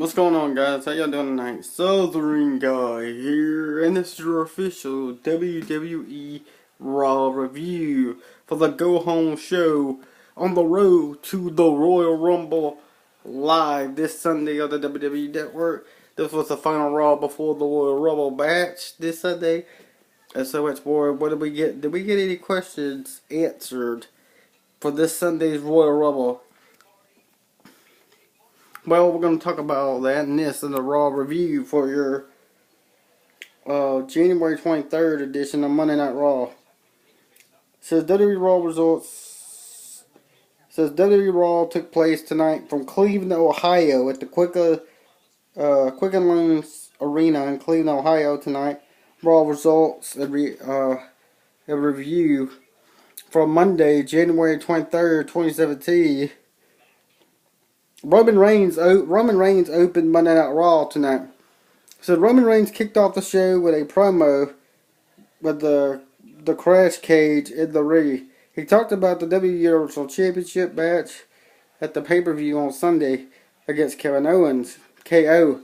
What's going on, guys? How y'all doing tonight? Southern Guy here, and this is your official WWE Raw review for the Go Home show on the road to the Royal Rumble live this Sunday on the WWE Network. This was the final Raw before the Royal Rumble match this Sunday, and so much more. What did we get? Did we get any questions answered for this Sunday's Royal Rumble? Well, we're going to talk about all that and this in the Raw review for your January 23rd edition of Monday Night Raw. It says WWE RAW results. It says WWE Raw took place tonight from Cleveland, Ohio at the Quicken Loans Arena in Cleveland, Ohio tonight. Raw results a review from Monday, January 23rd, 2017. Roman Reigns opened Monday Night Raw tonight. So Roman Reigns kicked off the show with a promo with the crash cage in the ring. He talked about the WWE Universal Championship match at the pay-per-view on Sunday against Kevin Owens, KO,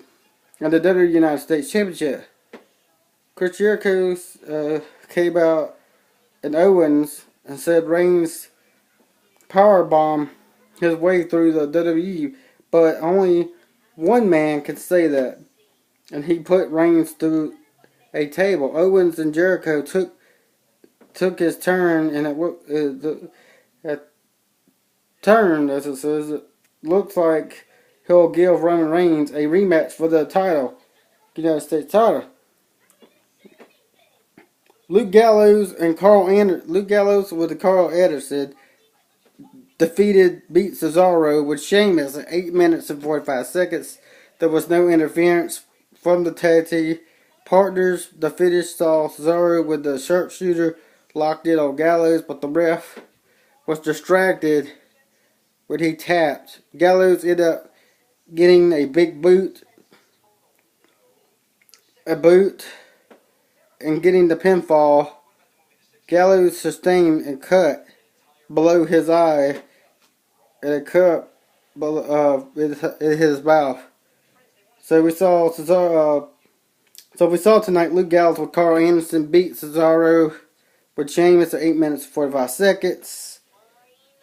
and the WWE United States Championship. Chris Jericho came out and Owens and said Reigns powerbomb his way through the WWE, but only one man could say that, and he put Reigns through a table. Owens and Jericho took his turn, and it turn, as it says, it looks like he'll give Roman Reigns a rematch for the title, United States title. Luke Gallows with Carl Anderson beat Cesaro with Sheamus at 8 minutes and 45 seconds. There was no interference from the tag team partners. The finish saw Cesaro with the sharpshooter locked in on Gallows, but the ref was distracted when he tapped. Gallows ended up getting a boot, and getting the pinfall. Gallows sustained a cut below his eye and a cut in his mouth. So we saw tonight Luke Gallows with Carl Anderson beat Cesaro with Sheamus at 8 minutes and 45 seconds.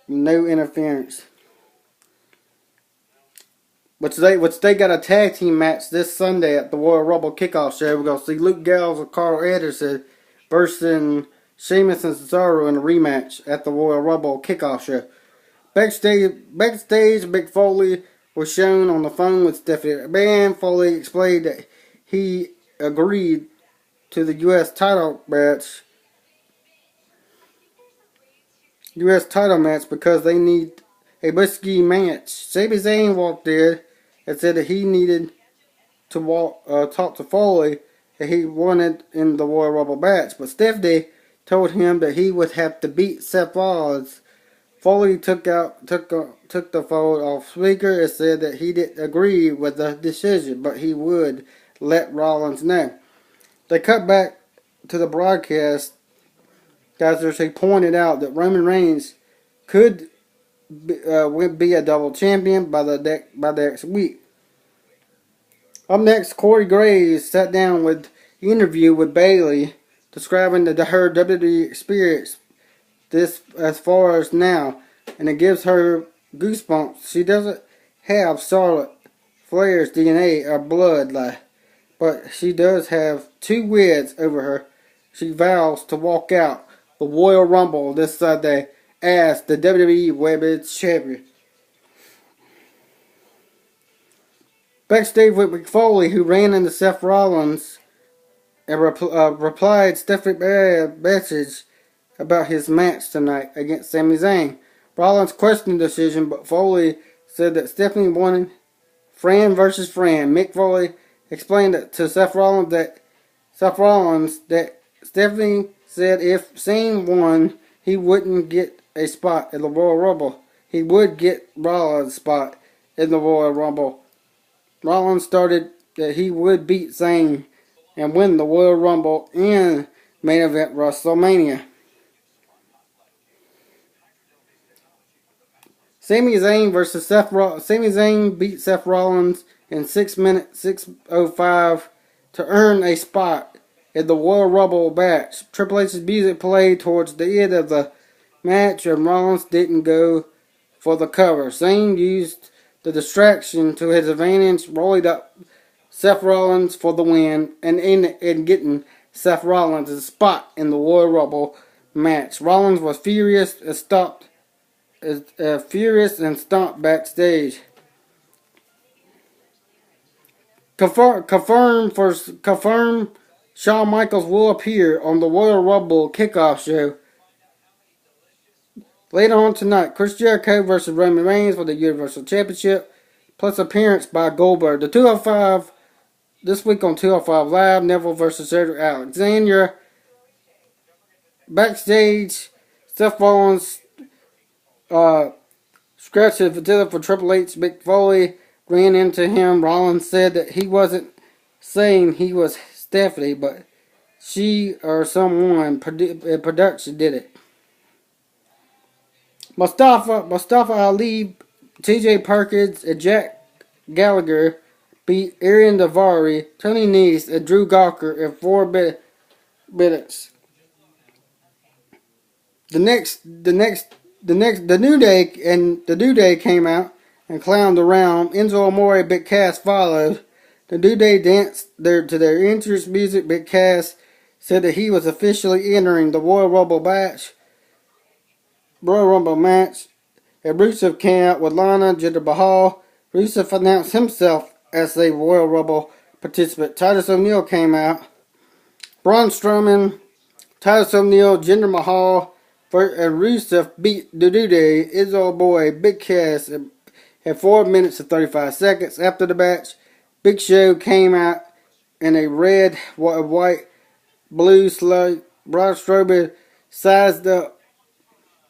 No interference. But they got a tag team match this Sunday at the Royal Rumble kickoff show. We're going to see Luke Gallows with Carl Anderson versus Sheamus and Cesaro in a rematch at the Royal Rumble kickoff show. Backstage, Mick Foley was shown on the phone with Stephanie McMahon. Foley explained that he agreed to the U.S. title match because they need a risky match. Sami Zayn walked in and said that he needed to talk to Foley that he wanted in the Royal Rumble match, but Stephanie told him that he would have to beat Seth Rollins. Foley took the phone off speaker and said that he didn't agree with the decision, but he would let Rollins know. They cut back to the broadcast, guys, as he pointed out that Roman Reigns could be a double champion by next week. Up next, Corey Graves sat down with interview with Bayley, describing her WWE experience this as far as now, and it gives her goosebumps. She doesn't have Charlotte Flair's DNA or blood, but she does have 2 wins over her. She vows to walk out the Royal Rumble this Sunday as the WWE Women's Champion. Backstage with Mick Foley, who ran into Seth Rollins and replied Stephanie McMahon's message about his match tonight against Sami Zayn. Rollins questioned the decision, but Foley said that Stephanie wanted friend versus friend. Mick Foley explained to Seth Rollins that Stephanie said if Zayn won, he wouldn't get a spot in the Royal Rumble. He would get Rollins' spot in the Royal Rumble. Rollins started that he would beat Zayn and win the Royal Rumble and main event WrestleMania. Sami Zayn beat Seth Rollins in 6 minutes 6:05 to earn a spot in the Royal Rumble match. Triple H's music played towards the end of the match and Rollins didn't go for the cover. Zayn used the distraction to his advantage, rolling up Seth Rollins for the win and in getting Seth Rollins a spot in the Royal Rumble match. Rollins was furious and stomped backstage. Confirmed Shawn Michaels will appear on the Royal Rumble kickoff show later on tonight. Chris Jericho versus Roman Reigns for the Universal Championship, plus appearance by Goldberg. The 205 this week on 205 Live, Neville versus Cedric Alexander. Backstage, Seth Rollins scratched his vagina for Triple H. Mick Foley ran into him. Rollins said that he wasn't saying he was Stephanie, but she or someone in production did it. Mustafa Ali, T.J. Perkins, and Jack Gallagher beat Arian Daivari, Tony Nese, and Drew Gawker in 4 minutes. The New Day came out and clowned around. Enzo Amore, Big Cass followed. The New Day danced to their entrance music. Big Cass said that he was officially entering the Royal Rumble match. And Rusev came out with Lana, Jinder Mahal. Rusev announced himself as a Royal Rumble participant. Titus O'Neil came out. Braun Strowman, Titus O'Neil, Jinder Mahal, and Rusev beat the New Day, Enzo Amore, Big Cass in 4 minutes and 35 seconds. After the match, Big Show came out in a red, white, blue slug. Braun Strowman sized up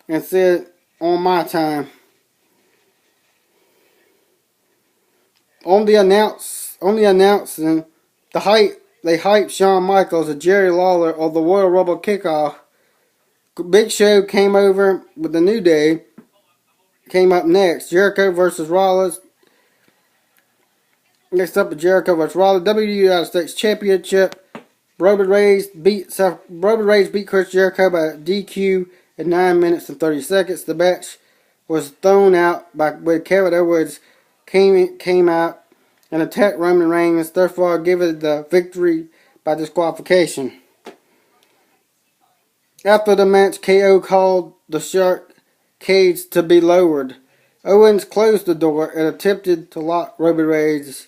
and said, "On my time." On the announcing, they hyped Shawn Michaels and Jerry Lawler on the Royal Rumble kickoff. Big Show came over with the New Day. Came up next. Jericho versus Rollins. Next up is Jericho versus Rollins. WWE United States Championship. Roman Reigns beat Chris Jericho by DQ in 9 minutes and 30 seconds. The match was thrown out when Kevin Owens came out and attacked Roman Reigns, therefore giving the victory by disqualification. After the match, KO called the shark cage to be lowered. Owens closed the door and attempted to lock Roman Reigns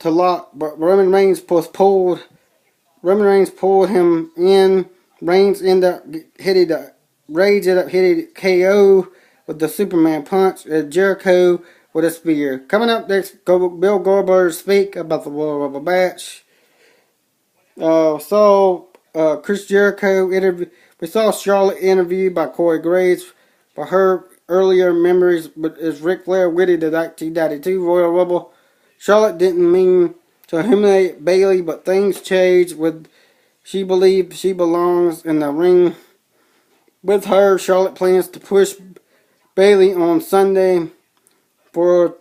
but Roman Reigns pulled him in. Reigns ended up hitting KO with the Superman punch and Jericho with a spear. Coming up next, Bill Goldberg speak about the Royal Rumble match. Chris Jericho interview. We saw Charlotte interviewed by Corey Graves for her earlier memories as Ric Flair winning the 1992 Royal Rumble. Charlotte didn't mean to humiliate Bayley, but things changed when she believed she belongs in the ring with her. Charlotte plans to push Bayley on Sunday. Then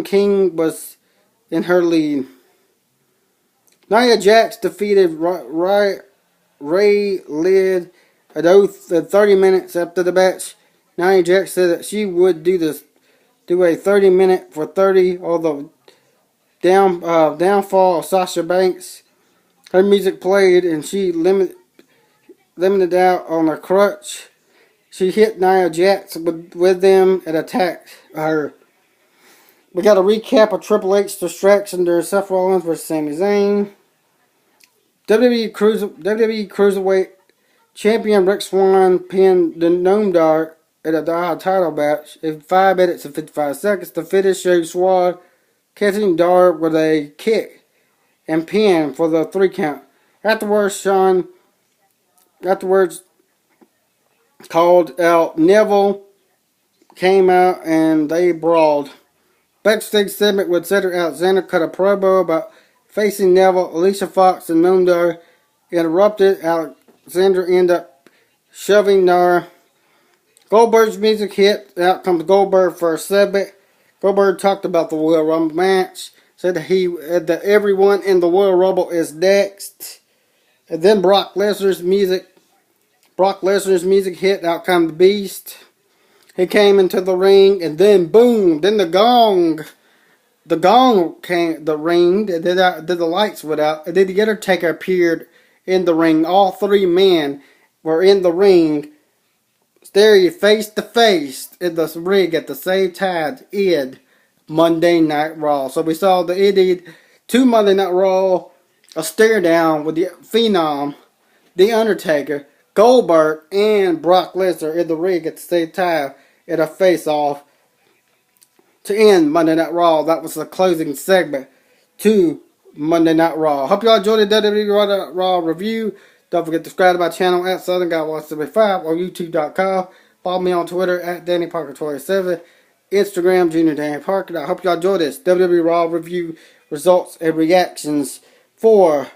King was in her lead. Nia Jax defeated Ray Lid at 30 minutes after the match. Nia Jax said that she would do a 30-minute for 30 on the downfall of Sasha Banks. Her music played and she limited out on a crutch. She hit Nia Jax with them and attacked her. We got a recap of Triple H distraction during Seth Rollins versus Sami Zayn. WWE Cruiserweight Champion Rick Swann pinned the Gnome Dart in a title match in 5 minutes and 55 seconds. The finish showed Swann catching Dart with a kick and pin for the 3 count. Afterwards, called out Neville came out and they brawled. Backstage segment with Cedric Alexander cut a promo about facing Neville. Alicia Fox and Nundar interrupted. Alexander ended up shoving Nar. Goldberg's music hit. Out comes Goldberg for a segment. Goldberg talked about the Royal Rumble match. Said that everyone in the Royal Rumble is next. And then Brock Lesnar's music hit. Out come the Beast. He came into the ring, and then boom, then the gong came, the ring, and then the lights went out, and then the Undertaker appeared in the ring. All three men were in the ring, staring face to face in the ring at the same time in Monday Night Raw. So we saw the ending to Monday Night Raw, a stare down with the Phenom, the Undertaker, Goldberg, and Brock Lesnar in the ring at the same time in a face-off to end Monday Night Raw. That was the closing segment to Monday Night Raw. Hope y'all enjoyed the WWE Raw review. Don't forget to subscribe to my channel at Southern Guy 175 or YouTube.com. Follow me on Twitter at DannyParker27. Instagram, Junior Danny Parker. I hope y'all enjoyed this WWE Raw review results and reactions for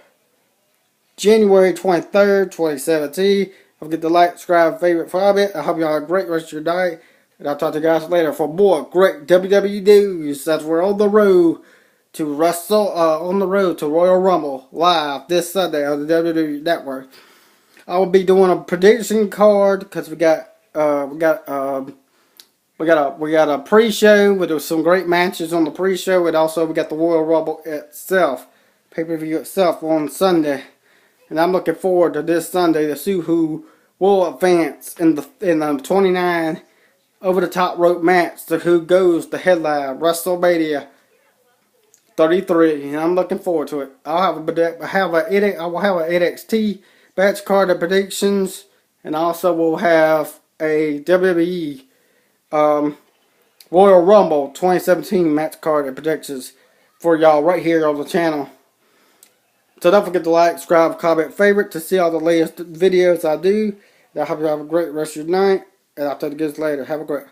January 23rd, 2017. Don't forget to like, subscribe, favorite, comment. I hope y'all have a great rest of your night. And I'll talk to you guys later for more great WWE news. As we're on the road to Royal Rumble live this Sunday on the WWE Network. I will be doing a prediction card because we got a pre-show with some great matches on the pre-show, and also we got the Royal Rumble itself, pay-per-view itself on Sunday. And I'm looking forward to this Sunday to see who will advance in the 29 over-the-top rope match to who goes to headline WrestleMania 33, and I'm looking forward to it. I will have an NXT match card of predictions, and also will have a WWE Royal Rumble 2017 match card of predictions for y'all right here on the channel. So don't forget to like, subscribe, comment, favorite to see all the latest videos I do. And I hope you have a great rest of your night. And I'll talk to you guys later. Have a great